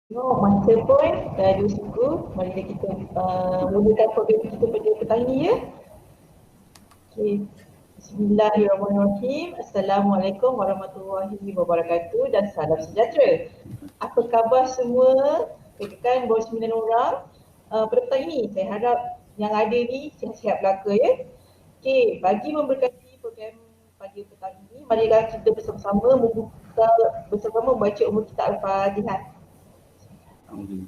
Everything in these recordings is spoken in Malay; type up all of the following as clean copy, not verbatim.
Masa pun dah 2 suku. Mari kita mulakan program kita pada petang ini ya. Okay. Bismillahirrahmanirrahim. Assalamualaikum warahmatullahi wabarakatuh dan salam sejahtera. Apa khabar semua? Rekan bawah 9 orang pada petang ini. Saya harap yang ada ni sihat-sihat belaka ya. Okey, bagi memberkati program pagi petang ini, marilah kita bersama-sama membuka bersama membaca umur kita Al-Fatihah. Amin,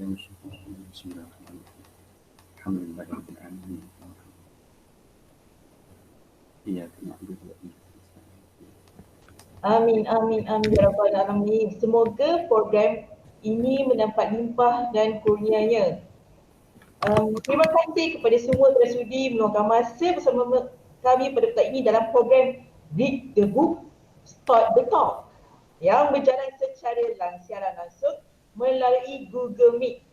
amin, amin ya rabbal alamin. Semoga program ini mendapat limpah dan kurnianya. Terima kasih kepada semua yang sudi meluangkan masa bersama kami pada petang ini dalam program Read the Book, Start the Talk yang berjalan secara siaran langsung melalui Google Meet.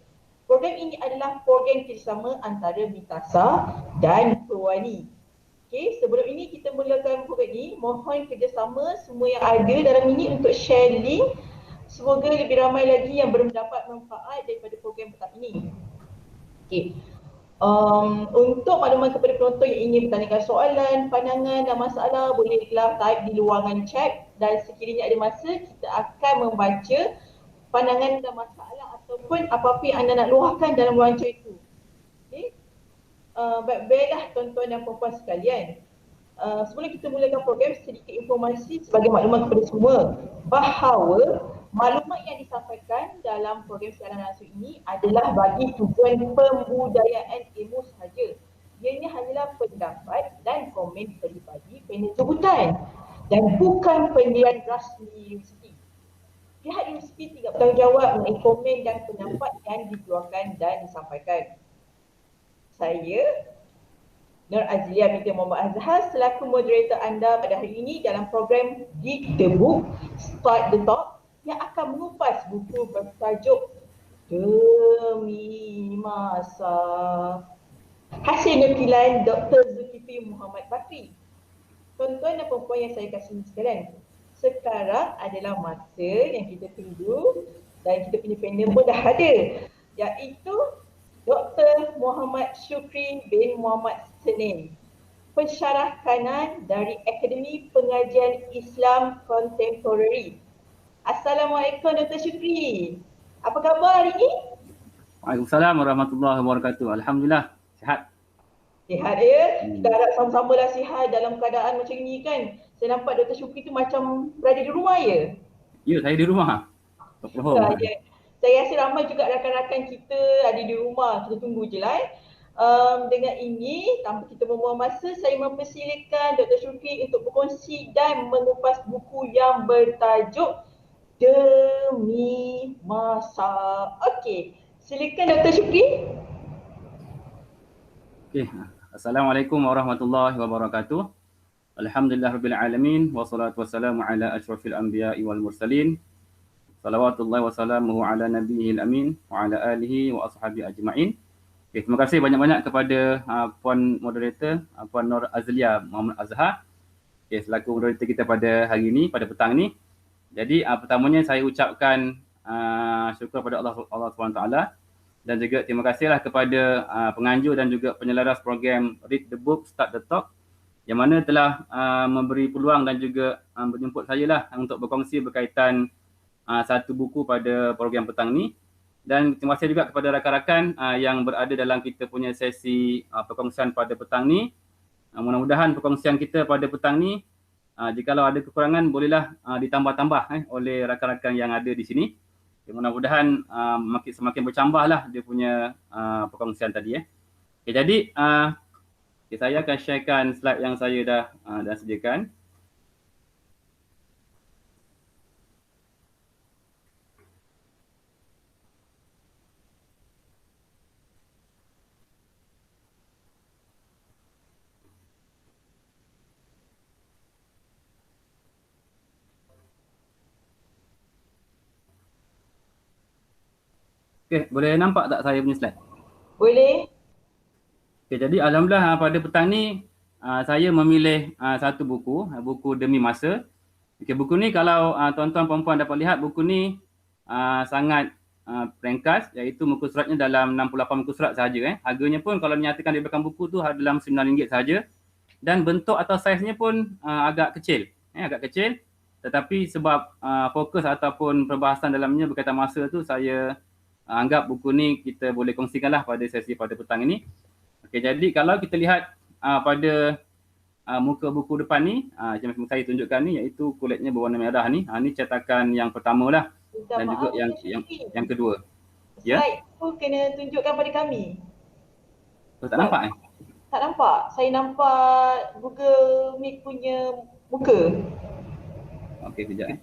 Program ini adalah program kerjasama antara Mitasa dan Perwani. Okey, sebelum ini kita mulakan program ini, mohon kerjasama semua yang ada dalam ini untuk share link. Semoga lebih ramai lagi yang mendapat manfaat daripada program petang ini. Okey. Untuk makluman kepada penonton yang ingin bertanyakan soalan, pandangan dan masalah, bolehlah type di luaran chat dan sekiranya ada masa kita akan membaca pandangan dan masalah ataupun apa-apa yang anda nak luahkan dalam luaran chat itu. Okey. Baiklah tuan-tuan dan puan-puan sekalian. Sebelum kita mulakan program, sedikit informasi sebagai maklumat kepada semua bahawa maklumat yang disampaikan dalam program siaran langsung ini adalah bagi tujuan pembudayaan ilmu sahaja. Ianya hanyalah pendapat dan komen peribadi panel jemputan dan bukan pendirian rasmi universiti. Pihak universiti tidak bertanggungjawab mengenai komen dan pendapat yang dikeluarkan dan disampaikan. Saya Nur Azlia binti Muhammad Azhar selaku moderator anda pada hari ini dalam program Read the Book, Start the Talk yang akan mengupas buku bertajuk Demi Masa hasil nukilan Dr. Zulkifli Muhammad Bakri. Tuan-tuan dan puan-puan yang saya kasih sekalian, sekarang adalah masa yang kita tunggu dan kita punya panel pun dah ada, iaitu Dr. Muhammad Syukri bin Muhammad Senin, pensyarah kanan dari Akademi Pengajian Islam Contemporary. Assalamualaikum Dr. Syukri. Apa khabar hari ini? Waalaikumsalam warahmatullahi wabarakatuh. Alhamdulillah, sihat. Sihat ya? Kita harap sama-sama lah sihat dalam keadaan macam ini kan. Saya nampak Dr. Syukri tu macam berada di rumah ya? Ya, saya di rumah. Saya rasa ramai juga rakan-rakan kita ada di rumah. Kita tunggu je lah. Dengan ini, tanpa kita membuang masa, saya mempersilakan Dr. Syukri untuk berkongsi dan mengupas buku yang bertajuk Demi Masa. Okey, silakan Dr. Syukri. Okey, Assalamualaikum warahmatullahi wabarakatuh. Alhamdulillahirabbil alamin wassalatu wassalamu ala asyrafil anbiya'i wal mursalin. Salawatullahi wassalamuhu ala nabiyil amin wa ala alihi wa ashabihi ajma'in. Okay, terima kasih banyak-banyak kepada Puan Moderator, Puan Nur Azlia Muhammad Azhar, selaku moderator kita pada hari ini, pada petang ni. Jadi pertamanya saya ucapkan syukur kepada Allah SWT dan juga terima kasihlah kepada penganjur dan juga penyelaras program Read the Book, Start the Talk yang mana telah memberi peluang dan juga menjemput saya lah untuk berkongsi berkaitan satu buku pada program petang ni. Dan terima kasih juga kepada rakan-rakan yang berada dalam kita punya sesi perkongsian pada petang ni. Mudah-mudahan perkongsian kita pada petang ni, jikalau ada kekurangan bolehlah ditambah-tambah oleh rakan-rakan yang ada di sini. Mudah-mudahan semakin bercambah lah dia punya perkongsian tadi. Okay, jadi saya akan sharekan slide yang saya dah sediakan. Okey, boleh nampak tak saya punya slide? Boleh. Okey, jadi alhamdulillah pada petang ni saya memilih satu buku Demi Masa. Okey, buku ni kalau tuan-tuan puan-puan dapat lihat, buku ni sangat ringkas, iaitu muka suratnya dalam 68 muka surat sahaja. Harganya pun kalau dinyatakan di belakang buku tu dalam RM9 sahaja. Dan bentuk atau saiznya pun agak kecil. Agak kecil. Tetapi sebab fokus ataupun perbahasan dalamnya berkaitan masa tu, saya anggap buku ni kita boleh kongsikanlah pada sesi pada petang ini. Okey, jadi kalau kita lihat pada muka buku depan ni, macam saya tunjukkan ni, iaitu kulitnya berwarna merah ni. Ni cetakan yang pertama lah. Dan juga yang kedua. Ya. Slide tu kena tunjukkan pada kami. Tak nampak Tak nampak. Saya nampak Google Meet punya muka. Okey, kejap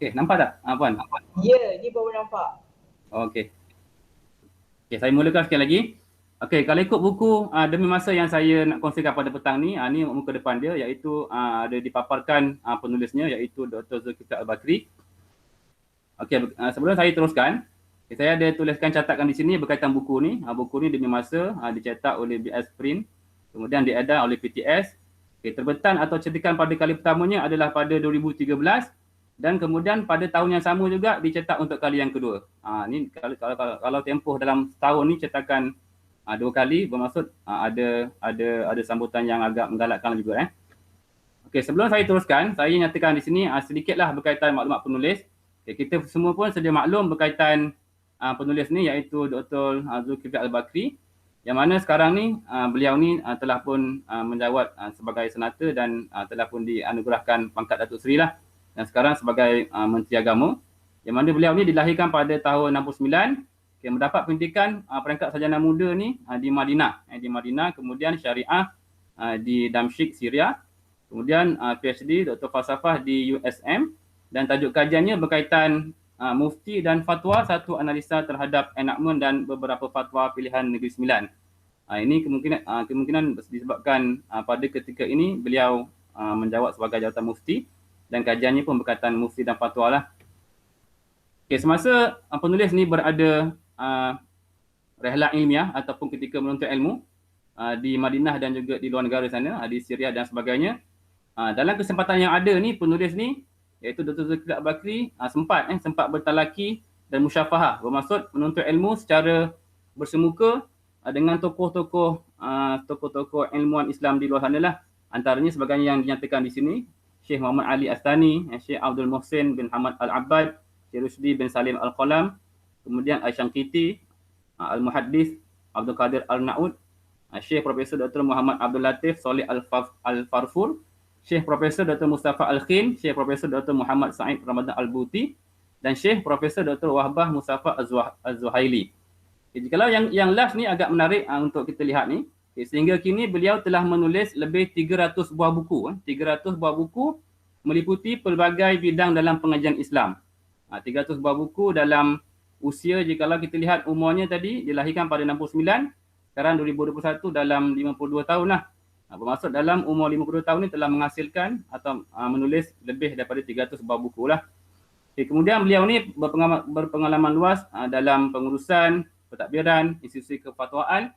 Okey, nampak tak Puan? Ya, ni baru nampak. Okey. Okey, saya mulakan sekali lagi. Okey, kalau ikut buku demi masa yang saya nak kongsikan pada petang ni, ni muka depan dia, iaitu ada dipaparkan penulisnya, iaitu Dr. Zulkifli Al-Bakri. Okey, sebelum saya teruskan, saya ada tuliskan catakan di sini berkaitan buku ni. Buku ni demi masa dicetak oleh BS Print, kemudian diedar oleh PTS. Okey, terbitan atau cetakan pada kali pertamanya adalah pada 2013. Dan kemudian pada tahun yang sama juga dicetak untuk kali yang kedua. Ni kalau tempoh dalam setahun ni cetakan 2 kali, bermaksud ada sambutan yang agak menggalakkan juga. Okey, sebelum saya teruskan, saya nyatakan di sini sedikitlah berkaitan maklumat penulis. Okay, kita semua pun sedia maklum berkaitan penulis ni, iaitu Dr. Zulkifli Al-Bakri, yang mana sekarang ni beliau ni telah pun menjawat sebagai senata dan telah pun dianugerahkan pangkat Datuk Seri lah. Dan sekarang sebagai Menteri Agama, yang mana beliau ni dilahirkan pada tahun 69, mendapat pendidikan peringkat sarjana muda ni di Madinah, kemudian syariah di Damsyik, Syria, kemudian PhD Dr. Falsafah di USM, dan tajuk kajiannya berkaitan mufti dan fatwa, satu analisa terhadap enakmen dan beberapa fatwa pilihan Negeri Sembilan. Ini kemungkinan disebabkan pada ketika ini beliau menjawat sebagai jawatan mufti, dan kajiannya pun berkaitan mufti dan fatwa lah. Okay, semasa penulis ni berada rehlat ilmiah ataupun ketika menuntut ilmu di Madinah dan juga di luar negara sana, di Syria dan sebagainya, dalam kesempatan yang ada ni, penulis ni iaitu Dr. Zulkifli Al-Bakri sempat bertalaki dan musyafahah, bermaksud menuntut ilmu secara bersemuka dengan tokoh-tokoh ilmuwan Islam di luar sana lah. Antaranya sebagainya yang dinyatakan di sini, Syekh Muhammad Ali Astani, Syekh Abdul Muhsin bin Hamad Al-Abbad, Syekh Rusdi bin Salim Al-Qalam, kemudian Al-Shankiti, Al-Muhaddis Abdul Qadir Al-Na'ud, Syekh Profesor Dr. Muhammad Abdul Latif Soleh Al-Farfur, Syekh Profesor Dr. Mustafa Al-Khin, Syekh Profesor Dr. Muhammad Sa'id Ramadan Al-Buti, dan Syekh Profesor Dr. Wahbah Mustafa Az-Zuhaili. Jikalau yang last ni agak menarik untuk kita lihat ni. Sehingga kini beliau telah menulis lebih 300 buah buku. 300 buah buku meliputi pelbagai bidang dalam pengajian Islam. 300 buah buku dalam usia, jikalau kita lihat umurnya tadi, dilahirkan pada 69, sekarang 2021 dalam 52 tahun lah. Bermaksud dalam umur 52 tahun ni telah menghasilkan atau menulis lebih daripada 300 buah buku lah. Kemudian beliau ni berpengalaman luas dalam pengurusan, pentadbiran, institusi kefatwaan,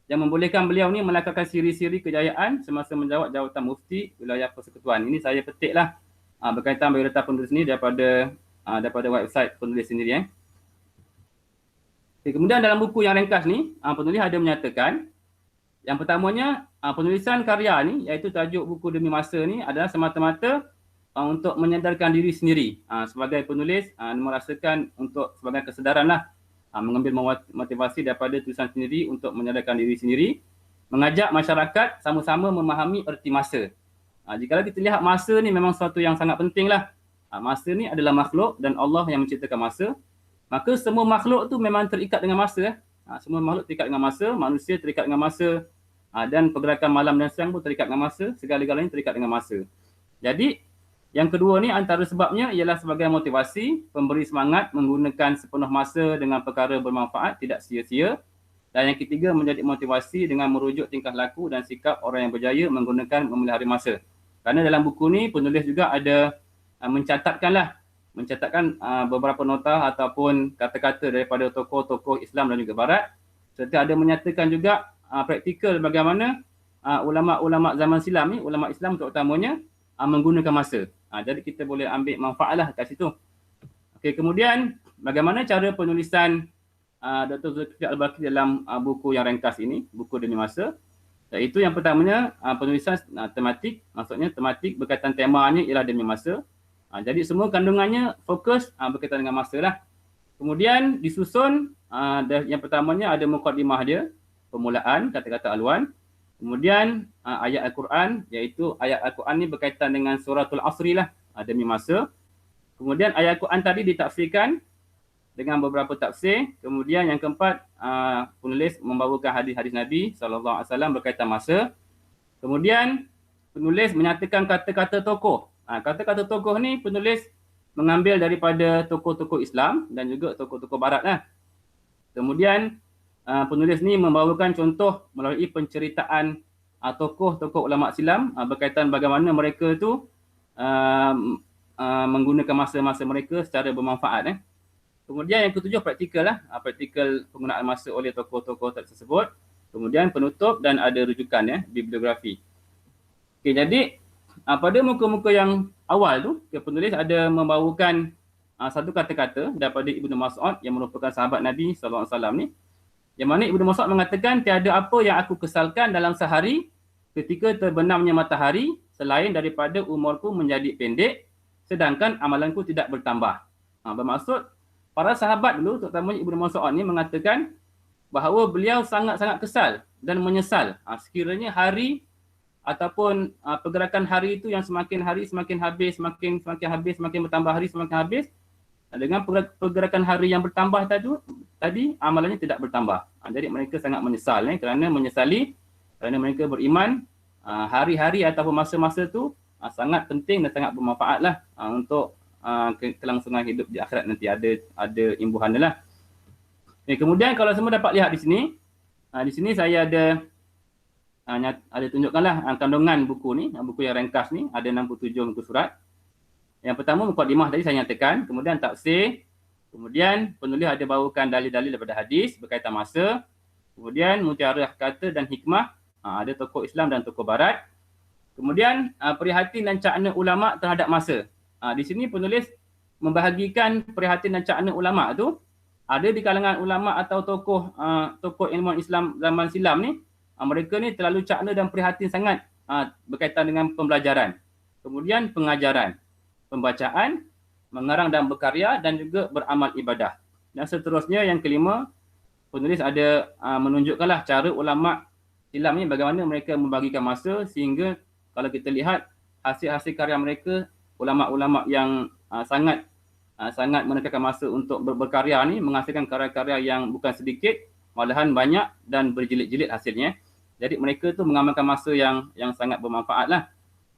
yang membolehkan beliau ni melakukan siri-siri kejayaan semasa menjawat jawatan mufti wilayah persekutuan. Ini saya petiklah berkaitan biodata penulis ni daripada website penulis sendiri. Kemudian dalam buku yang ringkas ni, penulis ada menyatakan yang pertamanya, penulisan karya ni, iaitu tajuk buku demi masa ni, adalah semata-mata untuk menyadarkan diri sendiri. Sebagai penulis, merasakan untuk sebagai kesedaran lah, mengambil motivasi daripada tulisan sendiri untuk menyadarkan diri sendiri, mengajak masyarakat sama-sama memahami erti masa. Jika kita lihat masa ni memang sesuatu yang sangat penting lah. Masa ni adalah makhluk dan Allah yang menciptakan masa. Maka semua makhluk tu memang terikat dengan masa. Semua makhluk terikat dengan masa, manusia terikat dengan masa, dan pergerakan malam dan siang pun terikat dengan masa, segala-galanya terikat dengan masa. Jadi, yang kedua ni antara sebabnya ialah sebagai motivasi, pemberi semangat menggunakan sepenuh masa dengan perkara bermanfaat, tidak sia-sia. Dan yang ketiga, menjadi motivasi dengan merujuk tingkah laku dan sikap orang yang berjaya menggunakan memelihara masa. Kerana dalam buku ni penulis juga ada mencatatkan beberapa nota ataupun kata-kata daripada tokoh-tokoh Islam dan juga Barat, serta ada menyatakan juga praktikal bagaimana ulama-ulama zaman silam ni, ulama Islam terutamanya menggunakan masa. Jadi kita boleh ambil manfaatlah kat situ. Okey, kemudian bagaimana cara penulisan Dr. Zulkifli Al-Bakri dalam buku yang ringkas ini, buku Demi Masa, iaitu yang pertamanya penulisan tematik, maksudnya tematik berkaitan temanya ialah demi masa. Jadi semua kandungannya fokus berkaitan dengan masa lah. Kemudian disusun, yang pertamanya ada mukadimah dia, permulaan, kata-kata aluan. Kemudian ayat Al-Quran, iaitu ayat Al-Quran ni berkaitan dengan suratul asri lah, demi masa. Kemudian ayat Al-Quran tadi ditafsirkan dengan beberapa tafsir. Kemudian yang keempat, penulis membawakan hadis-hadis Nabi SAW berkaitan masa. Kemudian penulis menyatakan kata-kata tokoh. Kata-kata tokoh ni penulis mengambil daripada tokoh-tokoh Islam dan juga tokoh-tokoh Barat lah. Kemudian penulis ni membawakan contoh melalui penceritaan tokoh-tokoh ulama Islam berkaitan bagaimana mereka tu menggunakan masa-masa mereka secara bermanfaat. Kemudian yang ketujuh praktikal lah, praktikal penggunaan masa oleh tokoh-tokoh tersebut. Kemudian penutup dan ada rujukan bibliografi. Okey, jadi pada muka-muka yang awal tu, penulis ada membawakan satu kata-kata daripada Ibnu Mas'ud yang merupakan sahabat Nabi SAW ni. Yang mana Ibnu Mas'ud mengatakan, tiada apa yang aku kesalkan dalam sehari ketika terbenamnya matahari selain daripada umurku menjadi pendek sedangkan amalanku tidak bertambah. Bermaksud para sahabat dulu, terutamanya Ibnu Mas'ud ni mengatakan bahawa beliau sangat-sangat kesal dan menyesal sekiranya hari ataupun pergerakan hari itu yang semakin hari semakin habis, semakin habis, semakin bertambah hari semakin habis. Dengan pergerakan hari yang bertambah tadi amalannya tidak bertambah. Jadi mereka sangat menyesal kerana mereka beriman hari-hari ataupun masa-masa itu sangat penting dan sangat bermanfaat lah untuk kelangsungan hidup di akhirat nanti, ada imbuhan dia lah. Kemudian kalau semua dapat lihat di sini saya ada tunjukkanlah kandungan buku ni, buku yang ringkas ni, ada 67 muka surat. Yang pertama mukadimah tadi saya nyatakan, kemudian tafsir, kemudian penulis ada bawakan dalil-dalil daripada hadis berkaitan masa, kemudian mutiara kata dan hikmah, ada tokoh Islam dan tokoh Barat. Kemudian prihatin dan cakna ulama terhadap masa. Di sini penulis membahagikan prihatin dan cakna ulama tu ada di kalangan ulama atau tokoh ilmuwan Islam zaman silam ni. Mereka ni terlalu cakna dan prihatin sangat berkaitan dengan pembelajaran, kemudian pengajaran, pembacaan, mengarang dan berkarya dan juga beramal ibadah. Dan seterusnya yang kelima, penulis ada menunjukkanlah cara ulama silam ni bagaimana mereka membagikan masa sehingga kalau kita lihat hasil-hasil karya mereka, ulama-ulama yang sangat menekankan masa untuk berkarya ni menghasilkan karya-karya yang bukan sedikit, malahan banyak dan berjilid-jilid hasilnya. Jadi mereka tu mengamalkan masa yang sangat bermanfaat lah.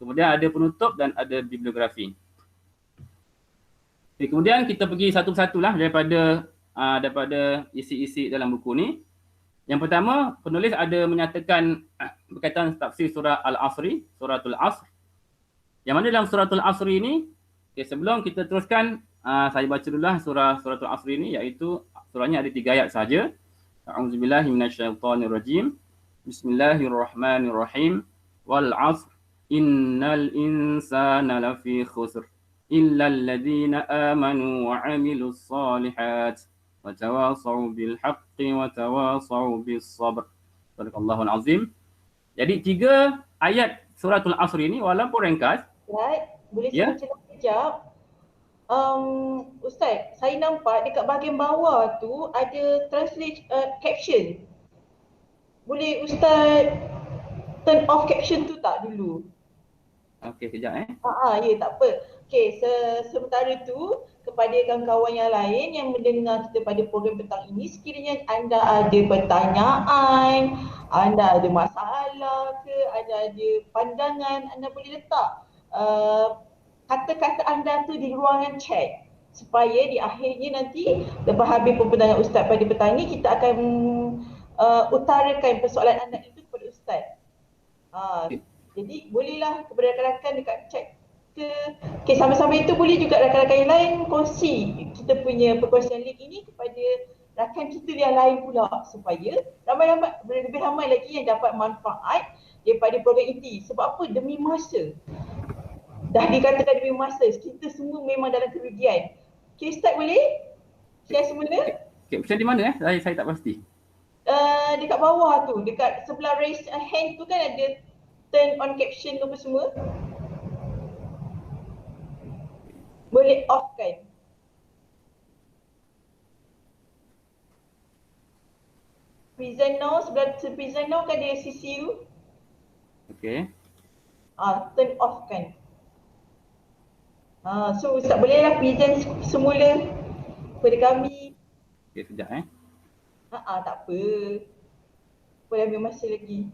Kemudian ada penutup dan ada bibliografi. Kemudian kita pergi satu-satu lah daripada isi-isi dalam buku ni. Yang pertama, penulis ada menyatakan berkaitan tafsir surah Al-Asri, suratul Asr. Yang mana dalam suratul Asri ni, sebelum kita teruskan, saya baca dulu lah suratul Asri ni, iaitu surahnya ada 3 ayat saja. A'udzubillahi minasyaitonirrajim. Bismillahirrahmanirrahim. Wal 'asr innal insana lafi khusr illa alladhina amanu wa 'amilus solihat wa tawasaw bil haqqi wa tawasaw bis sabr. Sadaqallahul azim. Jadi 3 ayat suratul Asr ini walaupun ringkas, boleh saya baca sekejap? Ustaz, saya nampak dekat bahagian bawah tu ada translate caption. Boleh Ustaz turn off caption tu tak dulu? Okey, kejap Ya, tak apa. Okey, sementara tu kepada kawan-kawan yang lain yang mendengar kita pada program petang ini, sekiranya anda ada pertanyaan, anda ada masalah ke, anda ada pandangan, anda boleh letak kata-kata anda tu di ruangan chat supaya di akhirnya nanti lepas habis pembentangan Ustaz pada petang ini kita akan utarakan persoalan anak itu kepada ustaz. Jadi bolehlah kepada rakan-rakan dekat chat ke sama-sama itu boleh juga rakan-rakan yang lain kongsi kita punya perkongsian link ini kepada rakan kita yang lain pula supaya ramai-ramai, lebih ramai lagi yang dapat manfaat daripada program ini. Sebab apa? Demi masa. Dah dikatakan demi masa, kita semua memang dalam kerugian. Okay, Ustaz boleh? Share semula? Caption di mana Saya tak pasti. Dekat bawah tu, dekat sebelah raise a hand tu kan ada turn on caption tu semua. Boleh off kan? Present now, sebelah present now kan ada CC tu. Okay. Turn off kan? So Ustaz bolehlah present semula kepada kami. Okay, sekejap Tak apa. Boleh ambil masa lagi.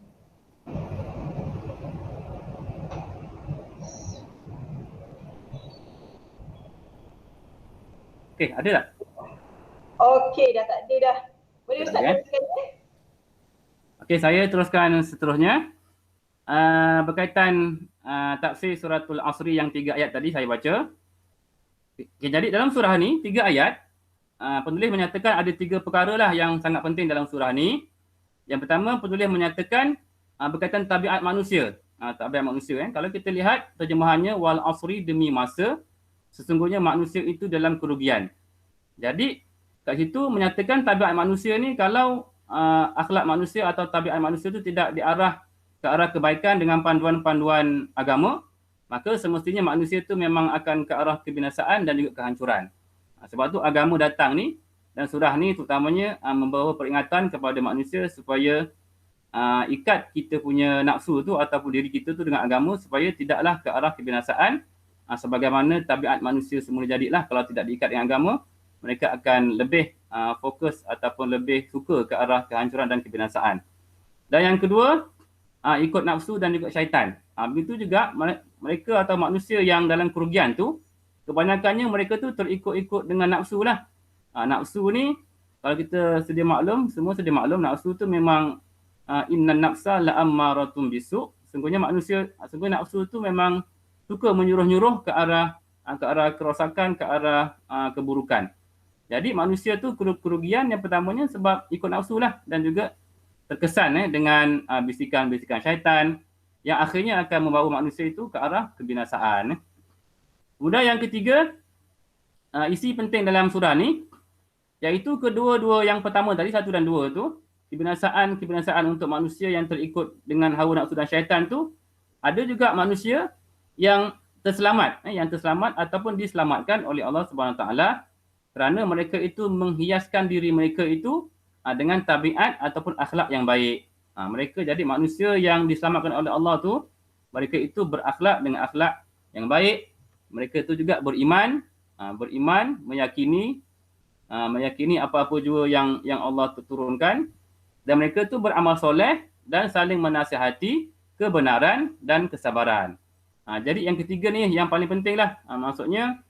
Okay, ada tak? Okey, dah tak ada dah. Boleh Ustaz teruskan Okey, saya teruskan seterusnya. Berkaitan tafsir suratul Asri yang 3 ayat tadi saya baca. Okay, jadi dalam surah ni 3 ayat, penulis menyatakan ada 3 perkara lah yang sangat penting dalam surah ni. Yang pertama, penulis menyatakan berkaitan tabiat manusia. Tabiat manusia Kalau kita lihat terjemahannya, wal asri, demi masa, sesungguhnya manusia itu dalam kerugian. Jadi kat situ menyatakan tabiat manusia ni, kalau akhlak manusia atau tabiat manusia itu tidak diarah ke arah kebaikan dengan panduan-panduan agama, maka semestinya manusia itu memang akan ke arah kebinasaan dan juga kehancuran. Sebab tu agama datang ni, dan surah ni terutamanya membawa peringatan kepada manusia supaya ikat kita punya nafsu tu ataupun diri kita tu dengan agama supaya tidaklah ke arah kebinasaan. Sebagaimana tabiat manusia semula jadilah, kalau tidak diikat dengan agama, mereka akan lebih fokus ataupun lebih suka ke arah kehancuran dan kebinasaan. Dan yang kedua, ikut nafsu dan juga syaitan. Begitu juga mereka atau manusia yang dalam kerugian tu, kebanyakannya mereka tu terikut-ikut dengan nafsu lah. Nafsu ni, kalau kita sedia maklum, semua sedia maklum, nafsu tu memang innan nafsa la'ammaratun bisu'. Sungguhnya nafsu tu memang suka menyuruh-nyuruh ke arah kerosakan, ke arah keburukan. Jadi manusia tu kerugian yang pertamanya sebab ikut nafsu lah, dan juga terkesan dengan bisikan-bisikan syaitan yang akhirnya akan membawa manusia itu ke arah kebinasaan. Kemudian yang ketiga, isi penting dalam surah ni, iaitu kedua-dua yang pertama tadi, 1 dan 2 tu, kebinasaan untuk manusia yang terikut dengan hawa nafsu dan syaitan tu. Ada juga manusia yang terselamat ataupun diselamatkan oleh Allah Subhanahu Taala kerana mereka itu menghiaskan diri mereka itu dengan tabiat ataupun akhlak yang baik. Mereka jadi manusia yang diselamatkan oleh Allah tu, mereka itu berakhlak dengan akhlak yang baik. Mereka itu juga beriman, meyakini apa-apa juga yang Allah turunkan, dan mereka itu beramal soleh dan saling menasihati kebenaran dan kesabaran. Jadi yang ketiga ni yang paling penting lah. Maksudnya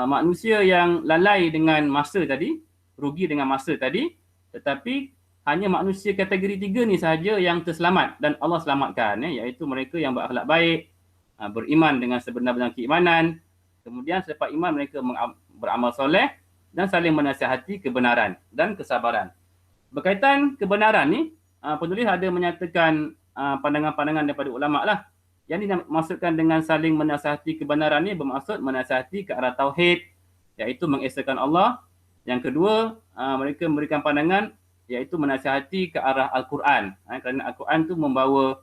manusia yang lalai dengan masa tadi, rugi dengan masa tadi, tetapi hanya manusia kategori 3 ni sahaja yang terselamat dan Allah selamatkan, iaitu mereka yang berakhlak baik, beriman dengan sebenar-benar keimanan, kemudian selepas iman mereka beramal soleh dan saling menasihati kebenaran dan kesabaran. Berkaitan kebenaran ni, penulis ada menyatakan pandangan-pandangan daripada ulama lah. Yang dimaksudkan dengan saling menasihati kebenaran ni bermaksud menasihati ke arah tauhid, iaitu mengesahkan Allah. Yang kedua, mereka memberikan pandangan iaitu menasihati ke arah Al-Quran. Kerana Al-Quran tu membawa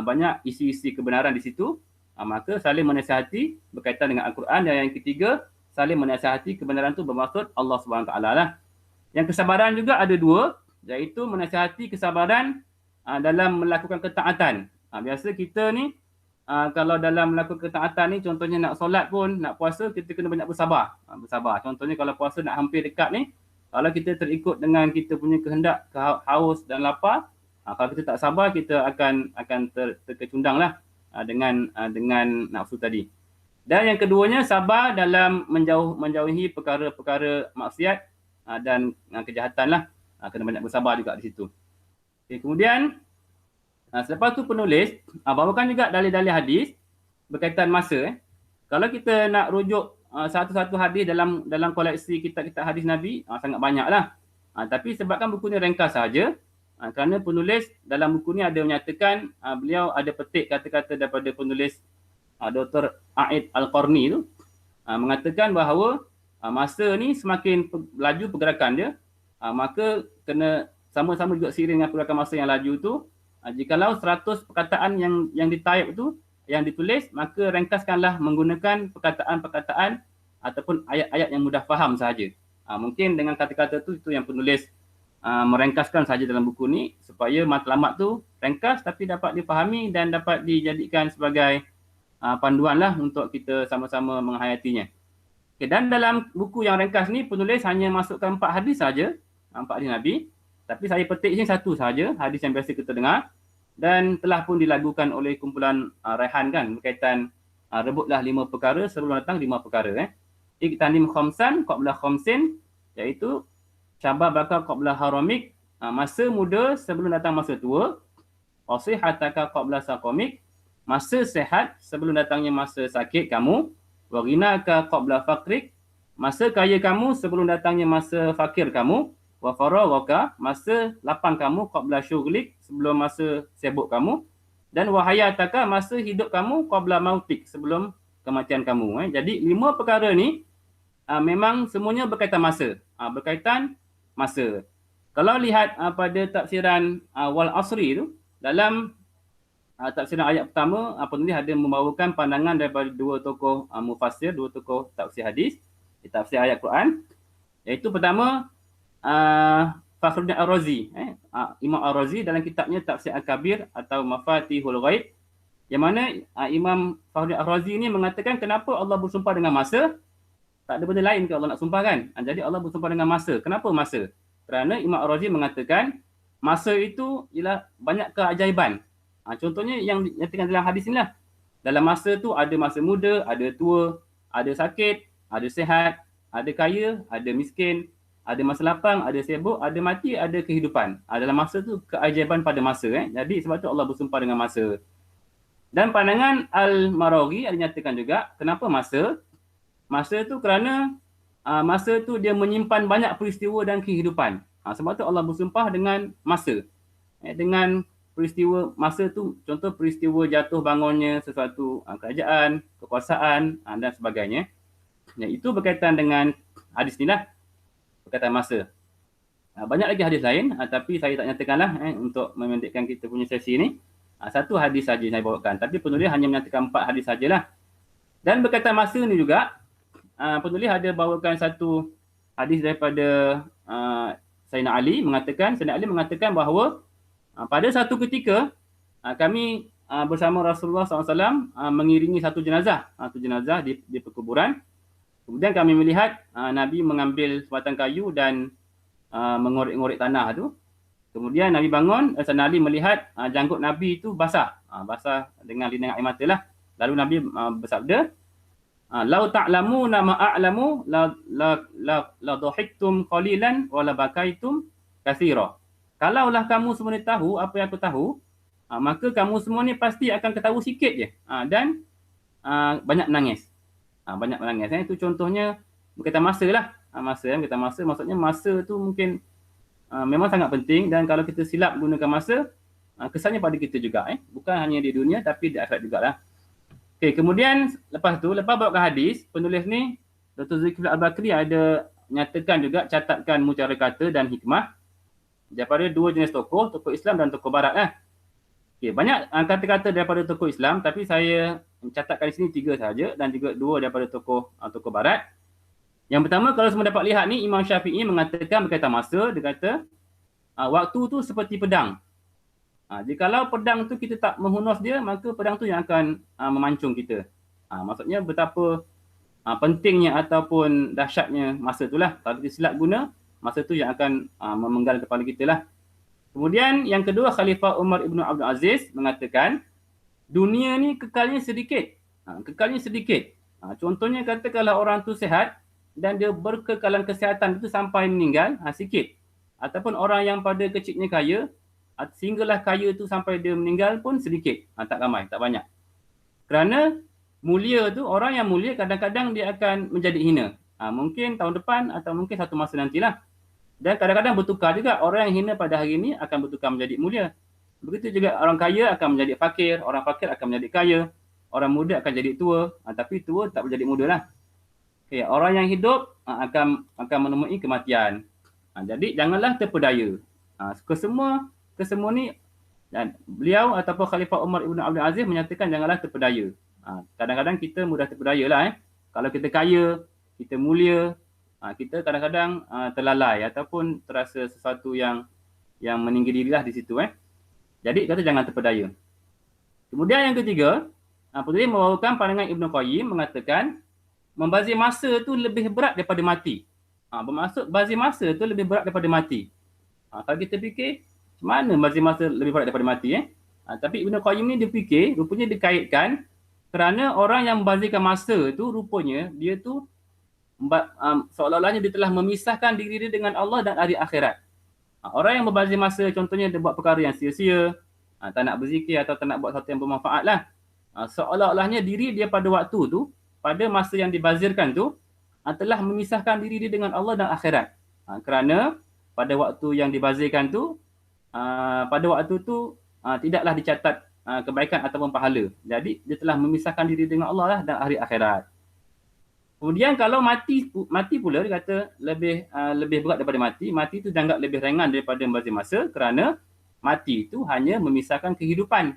banyak isi-isi kebenaran di situ. Maka saling menasihati berkaitan dengan Al-Quran. Dan yang ketiga, saling menasihati kebenaran tu bermaksud Allah SWT lah. Yang kesabaran juga ada 2, iaitu menasihati kesabaran dalam melakukan ketaatan. Biasa kita ni, kalau dalam melakukan ketaatan ni, contohnya nak solat pun, nak puasa, kita kena banyak bersabar. Contohnya kalau puasa nak hampir dekat ni, kalau kita terikut dengan kita punya kehendak, haus dan lapar, kalau kita tak sabar, kita akan terkecundang lah dengan nafsu tadi. Dan yang keduanya, sabar dalam menjauhi perkara-perkara maksiat dan kejahatan lah. Kena banyak bersabar juga di situ. Okay, kemudian selepas tu penulis bawakan juga dalil-dalil hadis berkaitan masa. Kalau kita nak rujuk satu-satu hadis dalam koleksi kitab-kitab hadis Nabi, sangat banyaklah. Tapi sebabkan buku ni ringkas saja, kerana penulis dalam buku ni ada menyatakan beliau ada petik kata-kata daripada penulis Dr. A'id Al-Qarni tu, mengatakan bahawa masa ni semakin laju pergerakan dia, maka kena sama-sama juga seiring dengan pergerakan masa yang laju tu, jikalau 100 perkataan yang ditype tu, yang ditulis, maka ringkaskanlah menggunakan perkataan-perkataan ataupun ayat-ayat yang mudah faham sahaja. Mungkin dengan kata-kata tu, itu yang penulis meringkaskan saja dalam buku ni, supaya matlamat tu ringkas tapi dapat dipahami dan dapat dijadikan sebagai panduan lah untuk kita sama-sama menghayatinya. Okay, dan dalam buku yang ringkas ni, penulis hanya masukkan 4 hadis saja, 4 hadis Nabi. Tapi saya petik sini satu saja, hadis yang biasa kita dengar. Dan telah pun dilagukan oleh kumpulan Raihan kan, berkaitan rebutlah 5 perkara sebelum datang 5 perkara. Iktanim khamsan qabla khamsin, iaitu syababaka qabla haramik, masa muda sebelum datang masa tua. Wasihataka qabla saqamik, masa sehat sebelum datangnya masa sakit kamu. Wa ghinaka qabla faqrik, masa kaya kamu sebelum datangnya masa fakir kamu. Wa faraghaka, masa lapang kamu qabla syughlik, sebelum masa sibuk kamu. Dan wa hayataka, masa hidup kamu qabla mautik, sebelum kematian kamu. Jadi 5 perkara ni memang semuanya berkaitan masa. Berkaitan masa. Kalau lihat pada tafsiran Wal Asri tu, dalam tafsiran ayat pertama, penulis ada membawakan pandangan daripada 2 tokoh mufassir, 2 tokoh tafsir hadis, tafsir ayat Quran. Iaitu pertama, Fakhruddin Ar-Razi, Imam Ar-Razi dalam kitabnya Tafsir Al-Kabir atau Mafatihul Ghaib, yang mana Imam Fakhruddin Ar-Razi ni mengatakan kenapa Allah bersumpah dengan masa? Tak ada benda lain ke Allah nak sumpah kan? Jadi Allah bersumpah dengan masa. Kenapa masa? Kerana Imam Ar-Razi mengatakan masa itu ialah banyak keajaiban. Contohnya yang dinyatakan dalam hadis ni lah. Dalam masa tu ada masa muda, ada tua, ada sakit, ada sihat, ada kaya, ada miskin, ada masa lapang, ada sibuk, ada mati, ada kehidupan. Dalam masa tu keajaiban pada masa. Jadi sebab tu Allah bersumpah dengan masa. Dan pandangan Al-Maraghi ada nyatakan juga kenapa masa? Masa tu kerana masa tu dia menyimpan banyak peristiwa dan kehidupan. Sebab tu Allah bersumpah dengan masa. Dengan peristiwa masa tu, contoh peristiwa jatuh bangunnya sesuatu kerajaan, kekuasaan dan sebagainya. Itu berkaitan dengan hadis ni lah. Berkaitan masa. Banyak lagi hadis lain, tapi saya tak nyatakanlah untuk memendekkan kita punya sesi ni. Satu hadis saja saya bawakan, tapi penulis hanya menyatakan 4 hadis sajalah. Dan berkaitan masa ni juga, penulis ada bawakan satu hadis daripada Sayyidina Ali mengatakan bahawa pada satu ketika kami bersama Rasulullah SAW mengiringi satu jenazah di perkuburan. Kemudian kami melihat Nabi mengambil sebatang kayu dan mengorek-ngorek tanah tu. Kemudian Nabi bangun, Sayyidina Ali melihat janggut Nabi itu basah dengan linang air mata lah. Lalu Nabi bersabda, "Lau ta'lamuna ma a'lamu la dhahiktum qalilan wa la bakaitum katsira." Kalaulah kamu semua ni tahu apa yang aku tahu, maka kamu semua ni pasti akan ketahui sikit je dan banyak menangis. Banyak menangis. Itu contohnya berkaitan masa lah. Berkaitan masa maksudnya masa tu mungkin memang sangat penting, dan kalau kita silap gunakan masa, kesannya pada kita juga. Bukan hanya di dunia tapi di akhirat jugalah. Okay, kemudian lepas bawakan hadis, penulis ni Dr. Zulkifli Al-Bakri ada nyatakan juga catatkan mutiara kata dan hikmah daripada 2 jenis tokoh Islam dan tokoh Barat lah. Okay, banyak kata-kata daripada tokoh Islam, tapi saya mencatatkan di sini 3 sahaja dan juga 2 daripada tokoh Barat. Yang pertama, kalau semua dapat lihat ni, Imam Syafi'i mengatakan berkaitan masa, dia kata waktu tu seperti pedang. Jikalau pedang tu kita tak menghunus dia, maka pedang tu yang akan memancung kita. Maksudnya betapa pentingnya ataupun dahsyatnya masa tu lah. Kalau kita silap guna, masa tu yang akan memenggal kepala kita lah. Kemudian yang kedua, Khalifah Umar Ibn Abdul Aziz mengatakan dunia ni kekalnya sedikit. Contohnya kata kalau orang tu sihat dan dia berkekalan kesihatan itu sampai meninggal, sikit. Ataupun orang yang pada kecilnya kaya sehinggalah kaya tu sampai dia meninggal pun sedikit, tak ramai, tak banyak. Kerana mulia tu, orang yang mulia kadang-kadang dia akan menjadi hina. Mungkin tahun depan atau mungkin satu masa nantilah. Dan kadang-kadang bertukar juga, orang yang hina pada hari ini akan bertukar menjadi mulia. Begitu juga orang kaya akan menjadi fakir, orang fakir akan menjadi kaya, orang muda akan jadi tua, tapi tua tak boleh jadi muda lah. Okay, orang yang hidup akan menemui kematian. Jadi janganlah terpedaya. Kesemua ni, dan beliau ataupun Khalifah Umar Ibn Abdul Aziz menyatakan janganlah terpedaya. Kadang-kadang kita mudah terpedaya lah. Kalau kita kaya, kita mulia, kita kadang-kadang terlalai ataupun terasa sesuatu yang meninggi dirilah di situ. Jadi kata jangan terpedaya. Kemudian yang ketiga, penulis membawakan pandangan Ibn Qayyim mengatakan membazir masa tu lebih berat daripada mati. Bermaksud bazir masa tu lebih berat daripada mati. Kalau kita fikir, macam mana bazir masa lebih berat daripada mati? Tapi Ibn Qayyim ni dia fikir, rupanya dikaitkan kerana orang yang membazirkan masa tu rupanya dia tu seolah-olahnya dia telah memisahkan diri dia dengan Allah dan hari akhirat. Orang yang membazir masa contohnya dia buat perkara yang sia-sia, tak nak berzikir atau tak nak buat sesuatu yang bermanfaat lah. Seolah-olahnya diri dia pada waktu tu, pada masa yang dibazirkan tu, telah memisahkan diri dia dengan Allah dan akhirat. Kerana pada waktu yang dibazirkan tu, pada waktu tu tidaklah dicatat kebaikan ataupun pahala. Jadi dia telah memisahkan diri dengan Allah lah dan hari akhirat. Kemudian kalau mati pula dia kata lebih berat daripada mati. Mati tu dianggap lebih ringan daripada membazir masa kerana mati itu hanya memisahkan kehidupan.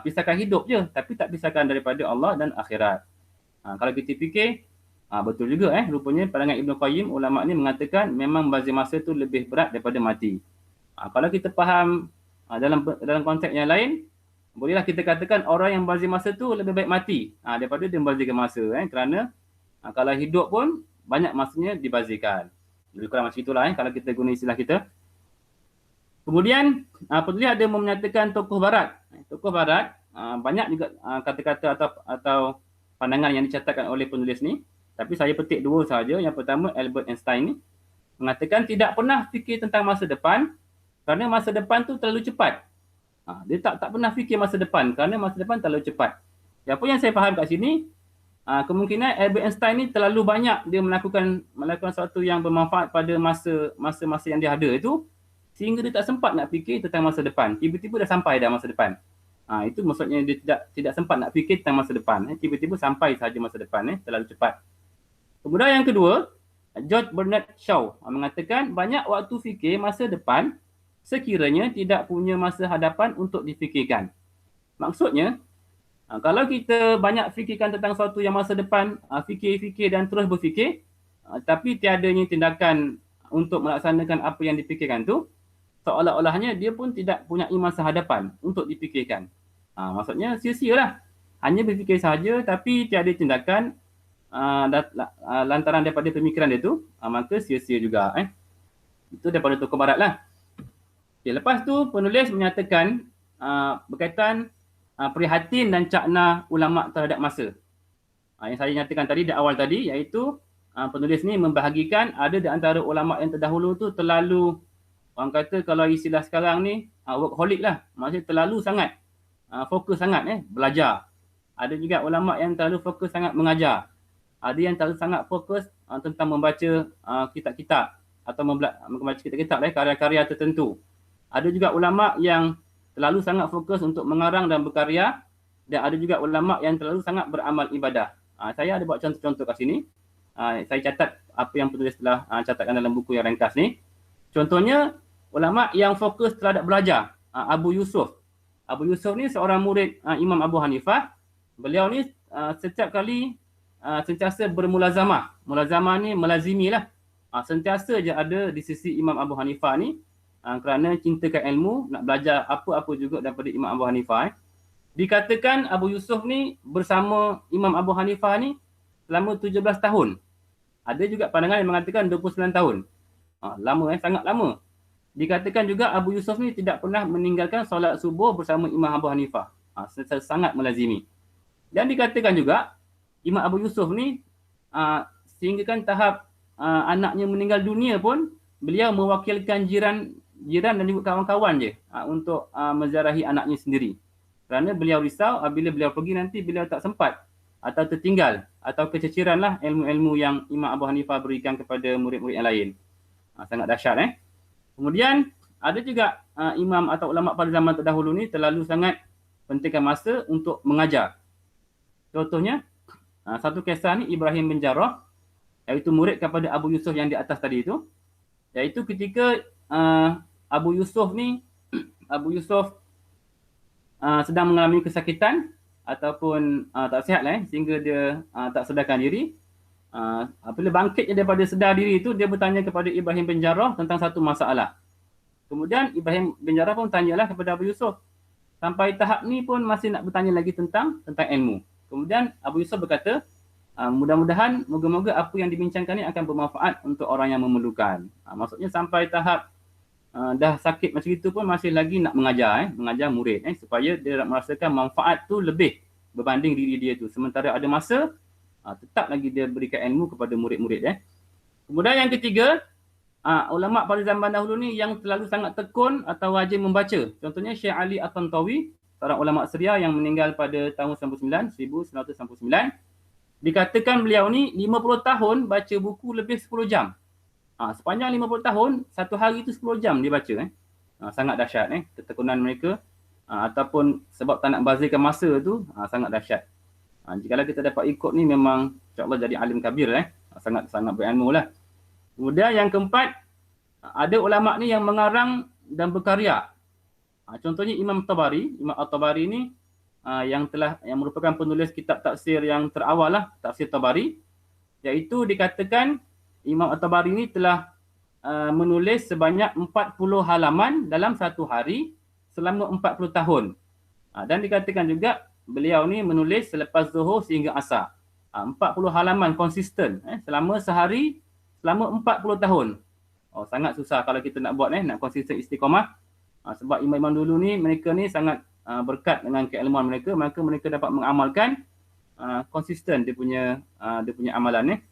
Pisahkan hidup je tapi tak pisahkan daripada Allah dan akhirat. Kalau kita fikir, betul juga rupanya pandangan Ibn Qayyim, ulama ni mengatakan memang membazir masa tu lebih berat daripada mati. Kalau kita faham dalam konteks yang lain, bolehlah kita katakan orang yang membazir masa tu lebih baik mati daripada dia membazirkan masa. Kerana kalau hidup pun banyak masanya dibazirkan. Lebih kurang macam itulah kalau kita guna istilah kita. Kemudian penulis ada menyatakan tokoh barat. Tokoh barat banyak juga kata-kata atau pandangan yang dicatatkan oleh penulis ni. Tapi saya petik dua sahaja. Yang pertama, Albert Einstein ni mengatakan tidak pernah fikir tentang masa depan kerana masa depan tu terlalu cepat. Dia tak pernah fikir masa depan kerana masa depan terlalu cepat. Apa yang saya faham kat sini, kemungkinan Albert Einstein ni terlalu banyak dia melakukan sesuatu yang bermanfaat pada masa-masa yang dia ada itu, sehingga dia tak sempat nak fikir tentang masa depan. Tiba-tiba dah sampai dah masa depan. Itu maksudnya dia tidak sempat nak fikir tentang masa depan. Tiba-tiba sampai sahaja masa depan, terlalu cepat. Kemudian yang kedua, George Bernard Shaw mengatakan banyak waktu fikir masa depan sekiranya tidak punya masa hadapan untuk difikirkan. Maksudnya, kalau kita banyak fikirkan tentang sesuatu yang masa depan, fikir-fikir dan terus berfikir, tapi tiadanya tindakan untuk melaksanakan apa yang dipikirkan tu, seolah-olahnya dia pun tidak punya masa hadapan untuk dipikirkan. Maksudnya sia-sia lah. Hanya berfikir sahaja tapi tiada tindakan lantaran daripada pemikiran dia tu, maka sia-sia juga. Itu daripada tokoh barat lah. Okay, lepas tu penulis menyatakan berkaitan prihatin dan cakna ulama terhadap masa. Yang saya nyatakan tadi di awal tadi, iaitu penulis ni membahagikan ada di antara ulama yang terdahulu tu terlalu, orang kata kalau istilah sekarang ni workaholic lah, maksudnya terlalu sangat fokus sangat belajar. Ada juga ulama yang terlalu fokus sangat mengajar. Ada yang terlalu sangat fokus tentang membaca kitab-kitab atau membaca kitab-kitab karya-karya tertentu. Ada juga ulama yang terlalu sangat fokus untuk mengarang dan berkarya, dan ada juga ulama yang terlalu sangat beramal ibadah. Saya ada buat contoh-contoh kat sini. Saya catat apa yang penulis telah catatkan dalam buku yang ringkas ni. Contohnya, ulama yang fokus terhadap belajar, Abu Yusuf. Abu Yusuf ni seorang murid Imam Abu Hanifah. Beliau ni setiap kali sentiasa bermulazamah. Mulazamah ni melazimi lah. Sentiasa je ada di sisi Imam Abu Hanifah ni kerana cintakan ilmu, nak belajar apa-apa juga daripada Imam Abu Hanifah. Dikatakan Abu Yusuf ni bersama Imam Abu Hanifah ni selama 17 tahun. Ada juga pandangan yang mengatakan 29 tahun. Lama sangat lama. Dikatakan juga Abu Yusuf ni tidak pernah meninggalkan solat subuh bersama Imam Abu Hanifah. Sangat melazimi. Dan dikatakan juga Imam Abu Yusuf ni sehinggakan tahap anaknya meninggal dunia pun beliau mewakilkan jiran jiran dan juga kawan-kawan je untuk menziarahi anaknya sendiri. Kerana beliau risau apabila beliau pergi nanti beliau tak sempat atau tertinggal atau kececiranlah ilmu-ilmu yang Imam Abu Hanifah berikan kepada murid-murid yang lain. Sangat dahsyat. Kemudian ada juga imam atau ulama pada zaman terdahulu ni terlalu sangat pentingkan masa untuk mengajar. Contohnya satu kisah ni Ibrahim bin Jarrah, iaitu murid kepada Abu Yusuf yang di atas tadi itu, iaitu ketika Abu Yusuf sedang mengalami kesakitan ataupun tak sihat sehingga dia tak sedarkan diri. Apabila bangkitnya daripada sedar diri itu, dia bertanya kepada Ibrahim bin Jarrah tentang satu masalah. Kemudian Ibrahim bin Jarrah pun tanyalah kepada Abu Yusuf. Sampai tahap ni pun masih nak bertanya lagi tentang ilmu. Kemudian Abu Yusuf berkata, mudah-mudahan, moga-moga apa yang dibincangkan ni akan bermanfaat untuk orang yang memerlukan. Maksudnya sampai tahap dah sakit macam itu pun masih lagi nak mengajar, mengajar murid supaya dia merasakan manfaat tu lebih berbanding diri dia tu. Sementara ada masa, tetap lagi dia berikan ilmu kepada murid-murid. Kemudian yang ketiga, ulama pada zaman dahulu ni yang terlalu sangat tekun atau rajin membaca. Contohnya Syekh Ali At-Tantawi, seorang ulama Syria yang meninggal pada tahun 1999. Dikatakan beliau ni 50 tahun baca buku lebih 10 jam. Sepanjang 50 tahun, satu hari itu 10 jam dia baca. Sangat dahsyat ketekunan mereka. Ataupun sebab tak nak bazirkan masa tu, sangat dahsyat. Jikalau kita dapat ikut ni memang insya-Allah jadi alim kabir sangat berilmu lah. Kemudian yang keempat, ada ulama ni yang mengarang dan berkarya. Contohnya Imam Tabari. Imam At-Tabari ni yang merupakan penulis kitab tafsir yang terawal lah, tafsir Tabari. Iaitu dikatakan Imam At-Tabari ni telah menulis sebanyak 40 halaman dalam satu hari selama 40 tahun. Dan dikatakan juga beliau ni menulis selepas zuhur sehingga asar. 40 halaman konsisten selama sehari, selama 40 tahun. Sangat susah kalau kita nak buat nak konsisten istiqamah. Sebab imam-imam dulu ni, mereka ni sangat berkat dengan keilmuan mereka, maka mereka dapat mengamalkan konsisten dia punya amalan.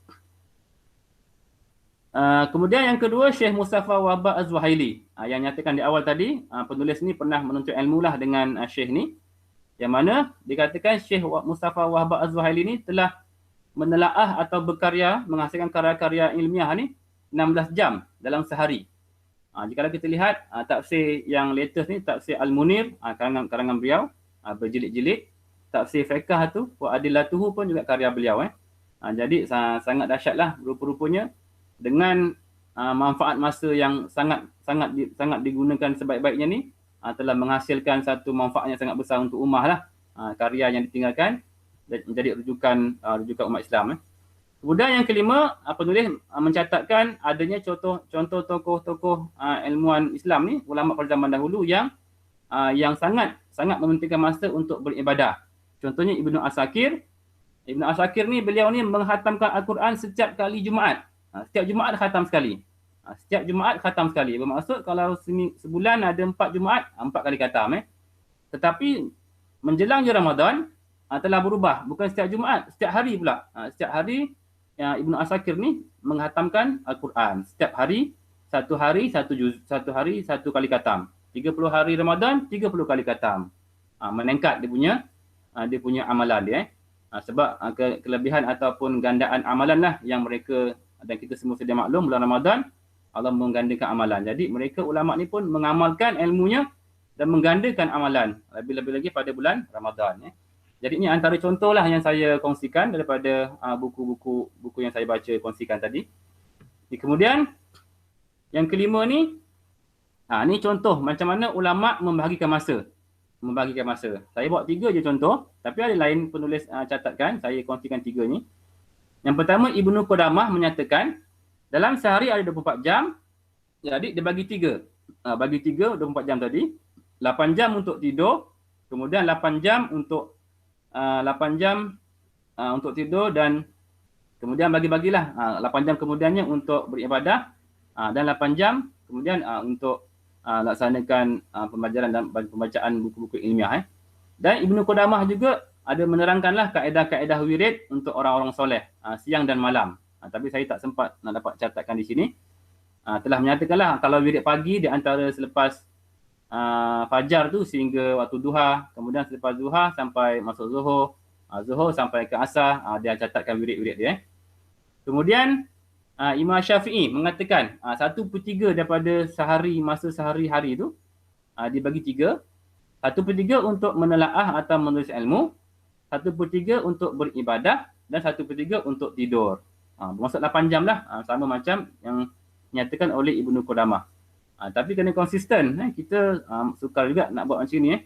Kemudian yang kedua, Syekh Mustafa Wahbah Az-Zuhaili. Yang nyatakan di awal tadi, penulis ni pernah menuntut ilmu lah dengan Syekh ni. Yang mana dikatakan Syekh Mustafa Wahbah Az-Zuhaili ni telah menelaah atau berkarya, menghasilkan karya-karya ilmiah ni 16 jam dalam sehari. Jika kita lihat tafsir yang latest ni, tafsir Al-Munir, karangan beliau, berjilid-jilid. Tafsir Fiqh tu, wa Adillatuhu pun juga karya beliau. Jadi sangat dahsyatlah rupa-rupanya dengan manfaat masa yang sangat digunakan sebaik-baiknya ni, telah menghasilkan satu manfaat yang sangat besar untuk ummah lah. Karya yang ditinggalkan menjadi rujukan umat Islam. Kemudian yang kelima, penulis mencatatkan adanya contoh tokoh-tokoh ilmuwan Islam ni, ulama pada zaman dahulu yang sangat mementingkan masa untuk beribadah. Contohnya Ibnu Asakir. Ibnu Asakir ni, beliau ni menghatamkan Al-Quran setiap kali Jumaat. Setiap Jumaat khatam sekali. Setiap Jumaat khatam sekali. Bermaksud kalau sebulan ada 4 Jumaat, 4 kali khatam. Tetapi menjelang Ramadan telah berubah. Bukan setiap Jumaat, setiap hari pula. Setiap hari Ibnu Asakir ni menghatamkan Al-Quran. Setiap hari, satu hari satu kali khatam. 30 hari Ramadan, 30 kali khatam. Meningkat dia punya amalan dia. Sebab kelebihan ataupun gandaan amalan lah yang mereka, dan kita semua sedia maklum, bulan Ramadan Allah menggandakan amalan. Jadi mereka ulama ni pun mengamalkan ilmunya dan menggandakan amalan. Lebih-lebih lagi pada bulan Ramadan. Jadi ini antara contoh lah yang saya kongsikan daripada buku yang saya baca kongsikan tadi. Kemudian yang kelima ni, ni contoh macam mana ulama membahagikan masa. Saya buat 3 je contoh, tapi ada lain penulis catatkan, saya kongsikan 3 ni. Yang pertama, Ibnu Qudamah menyatakan dalam sehari ada 24 jam, jadi dia bagi 3. Bagi 3, 24 jam tadi. 8 jam untuk tidur, kemudian 8 jam untuk tidur, dan kemudian bagi-bagilah 8 jam kemudiannya untuk beribadah, dan 8 jam kemudian untuk laksanakan pembelajaran dan pembacaan buku-buku ilmiah. Dan Ibnu Qudamah juga ada menerangkanlah kaedah-kaedah wirid untuk orang-orang soleh siang dan malam. Tapi saya tak sempat nak dapat catatkan di sini. telah menyatakanlah kalau wirid pagi di antara selepas fajar tu sehingga waktu duha, kemudian selepas duha sampai masuk zuhur, zuhur sampai ke asar, dia catatkan wirid-wirid dia. Kemudian Imam Syafi'i mengatakan 1/3 daripada masa sehari-hari tu dibagi 3. 1/3 untuk menelaah atau menulis ilmu, 1/3 untuk beribadah dan 1/3 untuk tidur. Bermaksud 8 jam lah, sama macam yang nyatakan oleh Ibnu Qudamah. Tapi kena konsisten, kita sukar juga nak buat macam ni.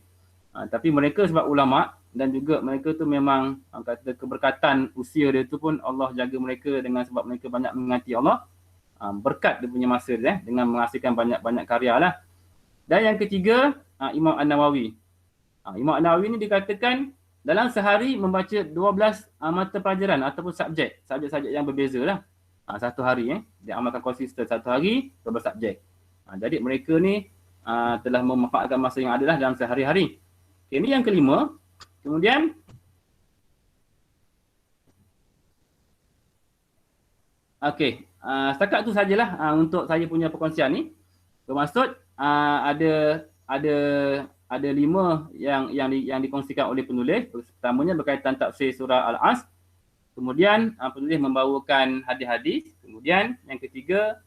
Tapi mereka sebab ulama dan juga mereka tu memang kata keberkatan usia dia tu pun Allah jaga mereka dengan sebab mereka banyak mengingati Allah. Berkat dia punya masa dia dengan menghasilkan banyak-banyak karya lah. Dan yang ketiga, Imam An-Nawawi. Imam An-Nawawi ni dikatakan dalam sehari membaca 12 mata pelajaran ataupun subjek yang berbeza lah. Satu hari dia amalkan konsisten satu hari 12 subjek. Jadi mereka ni telah memanfaatkan masa yang ada lah dalam sehari-hari. Okay, ini yang kelima. Kemudian setakat tu sajalah untuk saya punya perkongsian ni. Bermaksud ada 5 yang dikongsikan oleh penulis. Pertamanya berkaitan tafsir surah Al-As. Kemudian penulis membawakan hadis-hadis. Kemudian yang ketiga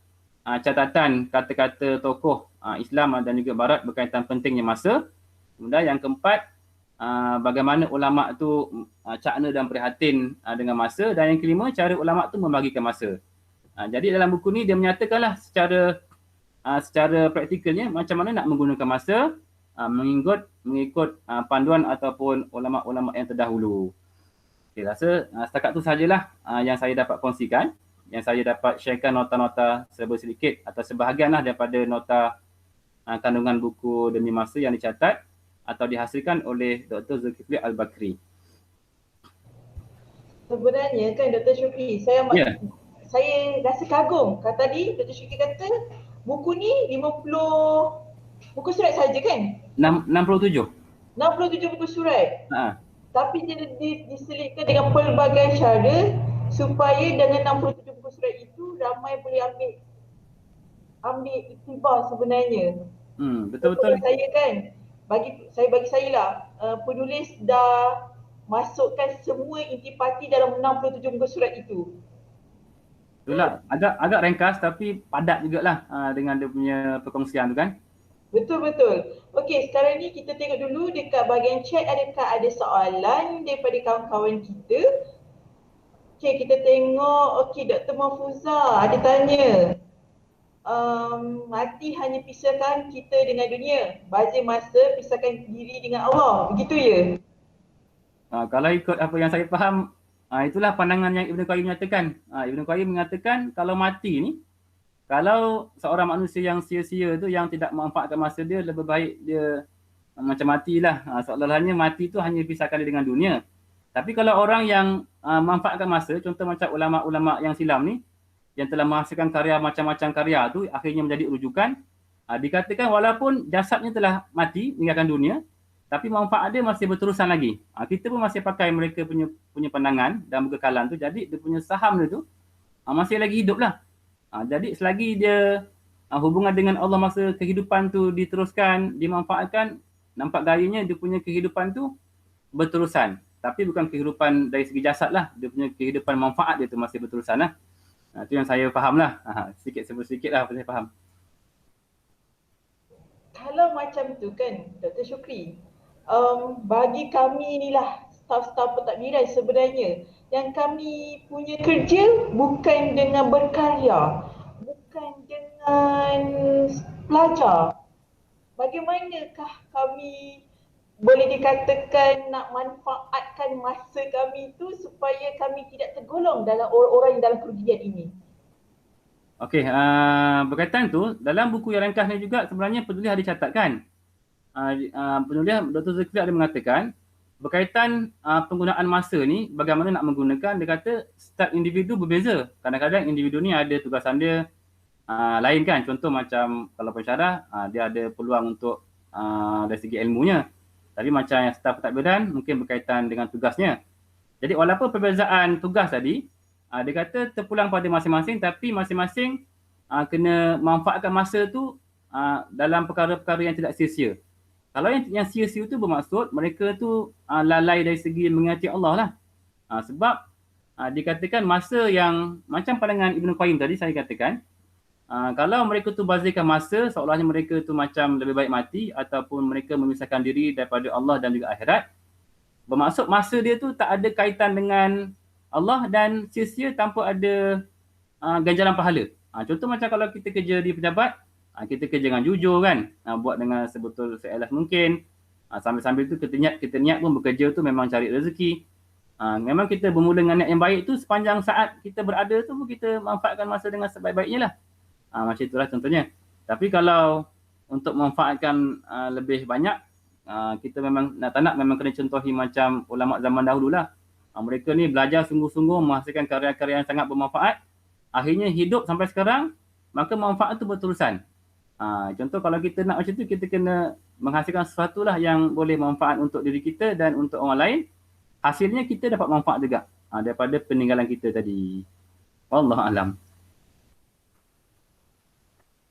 catatan kata-kata tokoh Islam dan juga Barat berkaitan pentingnya masa. Kemudian yang keempat bagaimana ulama tu cakna dan prihatin dengan masa. Dan yang kelima cara ulama tu membagikan masa. Jadi dalam buku ni dia menyatakanlah secara praktikalnya macam mana nak menggunakan masa mengikut panduan ataupun ulama-ulama yang terdahulu. Okay, rasa setakat tu sajalah yang saya dapat kongsikan, yang saya dapat sharekan nota-nota sedikit atau sebahagian lah daripada nota kandungan buku Demi Masa yang dicatat atau dihasilkan oleh Dr. Zulkifli Al-Bakri. Sebenarnya kan Dr. Syukri, saya rasa kagum. Tadi Dr. Syukri kata buku ni 50 buku surat saja kan? 67 buku surat. Tapi dia diselitkan dengan pelbagai cara supaya dengan 67 buku surat itu ramai boleh ambil iktibar sebenarnya. Betul-betul. Saya kan bagi saya lah penulis dah masukkan semua intipati dalam 67 muka surat itu. Itulah agak ringkas tapi padat jugalah dengan dia punya perkongsian tu kan. Betul. Okey, sekarang ni kita tengok dulu dekat bahagian chat adakah ada soalan daripada kawan-kawan kita. Okey, kita tengok. Okey, Dr. Mahfuza ada tanya. Mati hanya pisahkan kita dengan dunia. Bazir masa pisahkan diri dengan Allah. Begitu ya? Kalau ikut apa yang saya faham, itulah pandangan yang Ibn Qayyim menyatakan. Ibn Qayyim mengatakan kalau mati ni, kalau seorang manusia yang sia-sia tu yang tidak memanfaatkan masa dia, lebih baik dia macam matilah. Seolah-olahnya mati tu hanya pisahkan dia dengan dunia. Tapi kalau orang yang memanfaatkan masa, contoh macam ulama-ulama yang silam ni, yang telah menghasilkan karya macam-macam karya tu akhirnya menjadi rujukan. Dikatakan walaupun jasadnya telah mati, meninggalkan dunia, tapi manfaat dia masih berterusan lagi. Kita pun masih pakai mereka punya pandangan dan kekekalan tu. Jadi dia punya saham dia tu masih lagi hidup lah. Jadi selagi dia hubungan dengan Allah masa kehidupan tu diteruskan, dimanfaatkan, nampak gayanya dia punya kehidupan tu berterusan. Tapi bukan kehidupan dari segi jasad lah. Dia punya kehidupan manfaat dia tu masih berterusan lah. Itu yang saya faham lah. Sedikit lah apa saya faham. Kalau macam tu kan Dr. Syukri, bagi kami inilah staf-staf pentadbiran sebenarnya yang kami punya kerja bukan dengan berkarya, bukan dengan belajar. Bagaimanakah kami boleh dikatakan nak manfaatkan masa kami itu supaya kami tidak tergolong dalam orang-orang yang dalam kerugian ini? Okey, berkaitan tu, dalam buku yang ringkas ni juga sebenarnya penulis ada catatkan. Penulis Dr. Zulkifli ada mengatakan berkaitan penggunaan masa ni, bagaimana nak menggunakan, dia kata setiap individu berbeza. Kadang-kadang individu ni ada tugasan dia lain kan. Contoh macam kalau pensyarah, dia ada peluang untuk dari segi ilmunya. Tapi macam yang staf pentadbiran mungkin berkaitan dengan tugasnya. Jadi walaupun perbezaan tugas tadi, dia kata terpulang pada masing-masing, tapi masing-masing kena manfaatkan masa tu dalam perkara-perkara yang tidak sia-sia. Kalau yang sia-sia tu bermaksud mereka tu lalai dari segi mengingati Allah lah. Sebab dikatakan masa yang macam pandangan Ibn Qayyim tadi saya katakan, kalau mereka tu bazirkan masa seolahnya mereka tu macam lebih baik mati ataupun mereka memisahkan diri daripada Allah dan juga akhirat. Bermaksud masa dia tu tak ada kaitan dengan Allah dan sia-sia tanpa ada ganjaran pahala. Contoh macam kalau kita kerja di pejabat, kita kerja dengan jujur kan, buat dengan sebetul seikhlas mungkin. Sambil-sambil tu kita niat pun bekerja tu memang cari rezeki. Memang kita bermula dengan niat yang baik tu, sepanjang saat kita berada tu kita manfaatkan masa dengan sebaik-baiknya lah. Macam itulah contohnya. Tapi kalau untuk memanfaatkan lebih banyak, kita memang tak nak memang kena contohi macam ulama zaman dahulu lah. Mereka ni belajar sungguh-sungguh menghasilkan karya-karya yang sangat bermanfaat. Akhirnya hidup sampai sekarang, maka manfaat tu berterusan. Contoh kalau kita nak macam tu, kita kena menghasilkan sesuatu lah yang boleh manfaat untuk diri kita dan untuk orang lain. Hasilnya kita dapat manfaat juga daripada peninggalan kita tadi. Wallahu alam.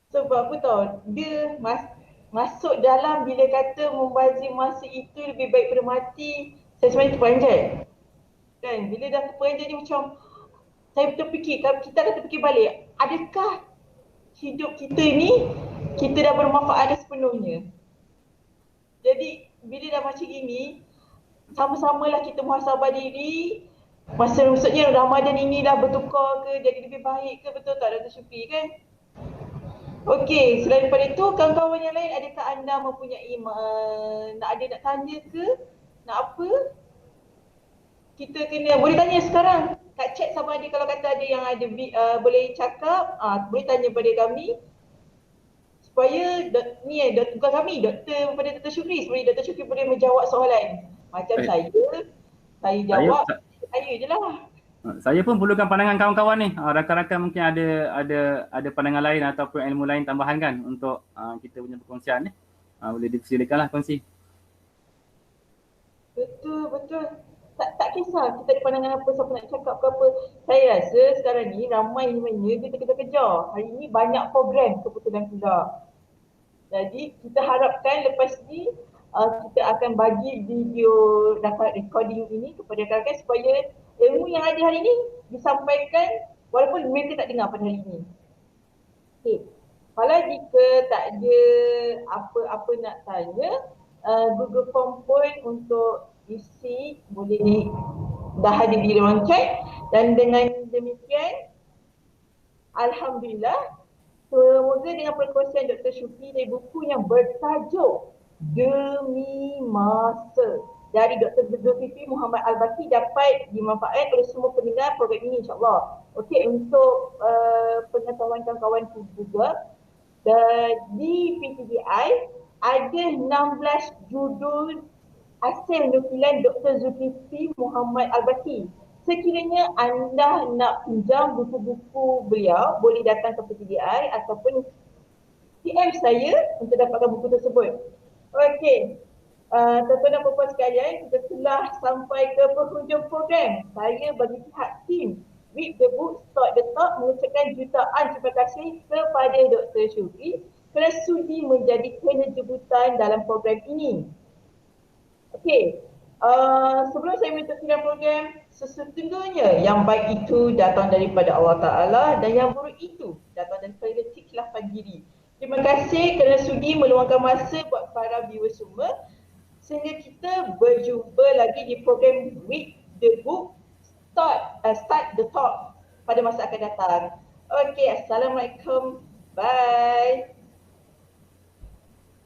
Sebab apa tau, dia masuk dalam bila kata membazir masa itu lebih baik daripada mati, saya sebenarnya terperanjat. Kan, bila dah terperanjat dia macam, saya terfikir, kita akan terfikir balik, adakah hidup kita ni, kita dah bermanfaat dah sepenuhnya. Jadi, bila dah macam gini, sama-samalah kita muhasabah diri, maksudnya Ramadan ini dah bertukar ke, jadi lebih baik ke, betul tak Dr. Syukri kan? Okey, selain daripada itu, kawan-kawan yang lain, adakah anda mempunyai nak tanya ke? Nak apa? Kita kena, boleh tanya sekarang. Kat chat sama ada, kalau kata ada yang ada boleh cakap, boleh tanya pada kami. Supaya, bukan kami, pada Dr. Syukri, supaya Dr. Syukri boleh menjawab soalan. Macam saya jawab, saya je lah. Saya pun perlukan pandangan kawan-kawan ni. Rakan-rakan mungkin ada pandangan lain ataupun ilmu lain tambahan kan untuk kita punya perkongsian ni. Boleh dipersilakanlah kongsi. Betul. Tak kisah kita ada pandangan apa, siapa nak cakap ke apa. Saya rasa sekarang ni ramai sebenarnya kita kejar. Hari ni banyak program kebetulan keluar. Jadi kita harapkan lepas ni kita akan bagi video recording ini kepada rakan-rakan supaya ilmu yang ada hari ini disampaikan walaupun mereka tak dengar pada hari ini. Okay. Kalau jika tak ada apa-apa nak tanya, Google Form pun untuk isi boleh dah ada di ruang chat. Dan dengan demikian, Alhamdulillah, semoga dengan perkongsian Dr. Syukri dari buku yang bertajuk Demi Masa dari Dr. Zulkifli Muhammad Al-Baqi dapat dimanfaatkan oleh semua pendengar program ini insyaAllah. Okey, untuk pengetahuan kawan-kawan juga, di PTDI ada 16 judul hasil nukilan Dr. Zulkifli Muhammad Al-Baqi. Sekiranya anda nak pinjam buku-buku beliau, boleh datang ke PTDI ataupun PM saya untuk dapatkan buku tersebut. Okey. Tuan-tuan dan puan-puan sekalian, kita telah sampai ke penghujung program. Saya bagi pihak tim Read the Book, Start the Talk mengucapkan jutaan terima kasih kepada Dr. Syukri kerana sudi menjadi penyerbutan dalam program ini. Okey, sebelum saya menentukan program, sesungguhnya yang baik itu datang daripada Allah Ta'ala dan yang buruk itu datang daripada kekhilafan diri. Terima kasih kerana sudi meluangkan masa buat para viewers semua. Sehingga kita berjumpa lagi di program Read the Book, Start the Talk pada masa akan datang. Okey, Assalamualaikum. Bye.